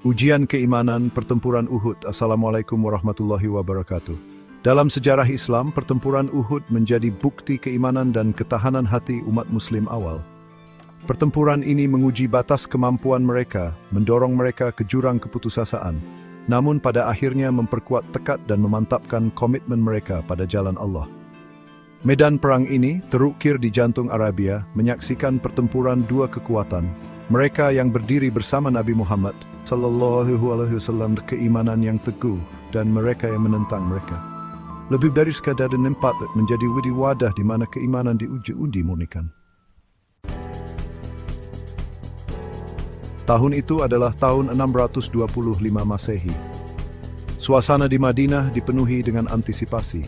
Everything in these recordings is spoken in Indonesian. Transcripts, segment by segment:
Ujian keimanan pertempuran Uhud. Assalamualaikum warahmatullahi wabarakatuh. Dalam sejarah Islam, pertempuran Uhud menjadi bukti keimanan dan ketahanan hati umat muslim awal. Pertempuran ini menguji batas kemampuan mereka, mendorong mereka ke jurang keputusasaan, namun pada akhirnya memperkuat tekad dan memantapkan komitmen mereka pada jalan Allah. Medan perang ini terukir di jantung Arabia, menyaksikan pertempuran dua kekuatan, mereka yang berdiri bersama Nabi Muhammad SAW, keimanan yang teguh, dan mereka yang menentang mereka. Lebih dari sekadar tempat menjadi wadah di mana keimanan diuji murnikan. Tahun itu adalah tahun 625 Masehi. Suasana di Madinah dipenuhi dengan antisipasi.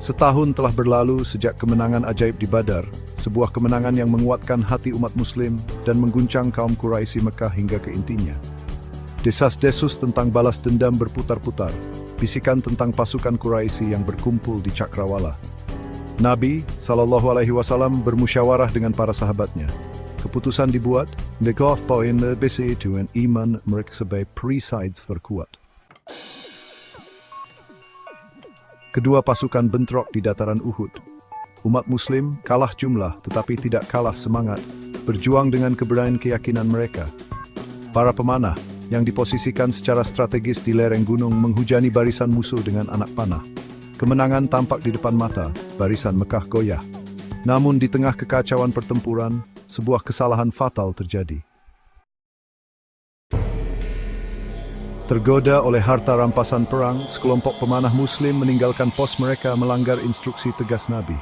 Setahun telah berlalu sejak kemenangan ajaib di Badar, sebuah kemenangan yang menguatkan hati umat muslim dan mengguncang kaum Quraisy Mekah hingga ke intinya. Desas-desus tentang balas dendam berputar-putar, bisikan tentang pasukan Quraisy yang berkumpul di Cakrawala. Nabi SAW bermusyawarah dengan para sahabatnya. Keputusan dibuat, negaf poin lebih itu dan iman mereka sebagai pre-sides terkuat. Kedua pasukan bentrok di dataran Uhud. Umat muslim kalah jumlah tetapi tidak kalah semangat, berjuang dengan keberanian keyakinan mereka. Para pemanah yang diposisikan secara strategis di lereng gunung menghujani barisan musuh dengan anak panah. Kemenangan tampak di depan mata, barisan Mekah goyah. Namun di tengah kekacauan pertempuran, sebuah kesalahan fatal terjadi. Tergoda oleh harta rampasan perang, sekelompok pemanah muslim meninggalkan pos mereka melanggar instruksi tegas Nabi.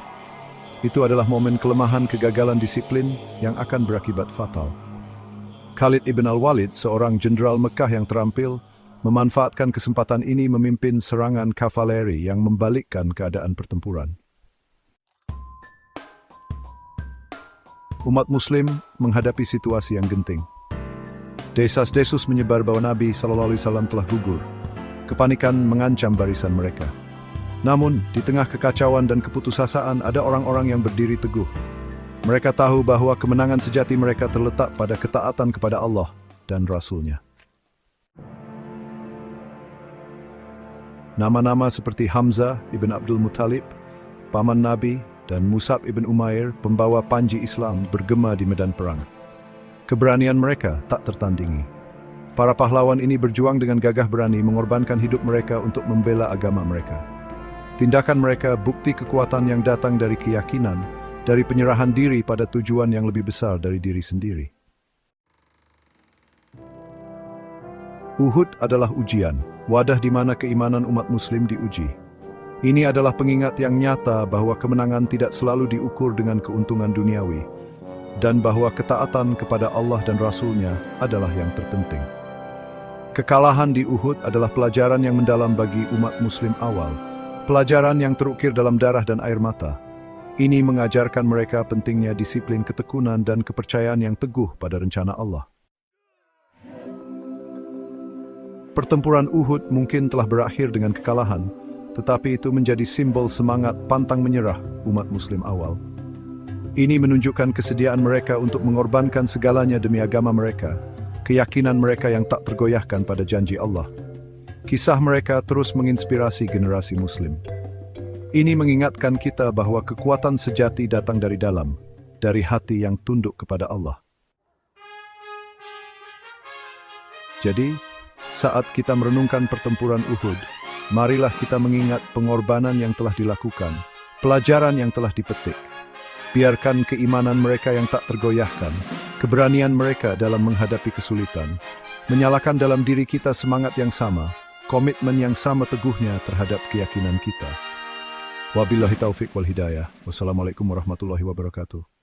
Itu adalah momen kelemahan kegagalan disiplin yang akan berakibat fatal. Khalid ibn al-Walid, seorang jenderal Mekah yang terampil, memanfaatkan kesempatan ini memimpin serangan kavaleri yang membalikkan keadaan pertempuran. Umat muslim menghadapi situasi yang genting. Desas-desus menyebar bahwa Nabi SAW telah gugur. Kepanikan mengancam barisan mereka. Namun, di tengah kekacauan dan keputusasaan ada orang-orang yang berdiri teguh. Mereka tahu bahwa kemenangan sejati mereka terletak pada ketaatan kepada Allah dan Rasul-Nya. Nama-nama seperti Hamzah ibn Abdul Muttalib, paman Nabi, dan Mus'ab ibn Umair, pembawa panji Islam, bergema di medan perang. Keberanian mereka tak tertandingi. Para pahlawan ini berjuang dengan gagah berani mengorbankan hidup mereka untuk membela agama mereka. Tindakan mereka bukti kekuatan yang datang dari keyakinan, dari penyerahan diri pada tujuan yang lebih besar dari diri sendiri. Uhud adalah ujian, wadah di mana keimanan umat muslim diuji. Ini adalah pengingat yang nyata bahwa kemenangan tidak selalu diukur dengan keuntungan duniawi, dan bahwa ketaatan kepada Allah dan Rasul-Nya adalah yang terpenting. Kekalahan di Uhud adalah pelajaran yang mendalam bagi umat muslim awal, pelajaran yang terukir dalam darah dan air mata. Ini mengajarkan mereka pentingnya disiplin, ketekunan, dan kepercayaan yang teguh pada rencana Allah. Pertempuran Uhud mungkin telah berakhir dengan kekalahan, tetapi itu menjadi simbol semangat pantang menyerah umat muslim awal. Ini menunjukkan kesediaan mereka untuk mengorbankan segalanya demi agama mereka, keyakinan mereka yang tak tergoyahkan pada janji Allah. Kisah mereka terus menginspirasi generasi muslim. Ini mengingatkan kita bahwa kekuatan sejati datang dari dalam, dari hati yang tunduk kepada Allah. Jadi, saat kita merenungkan pertempuran Uhud, marilah kita mengingat pengorbanan yang telah dilakukan, pelajaran yang telah dipetik. Biarkan keimanan mereka yang tak tergoyahkan, keberanian mereka dalam menghadapi kesulitan, menyalakan dalam diri kita semangat yang sama, komitmen yang sama teguhnya terhadap keyakinan kita. Wabillahi taufiq wal hidayah. Wassalamualaikum warahmatullahi wabarakatuh.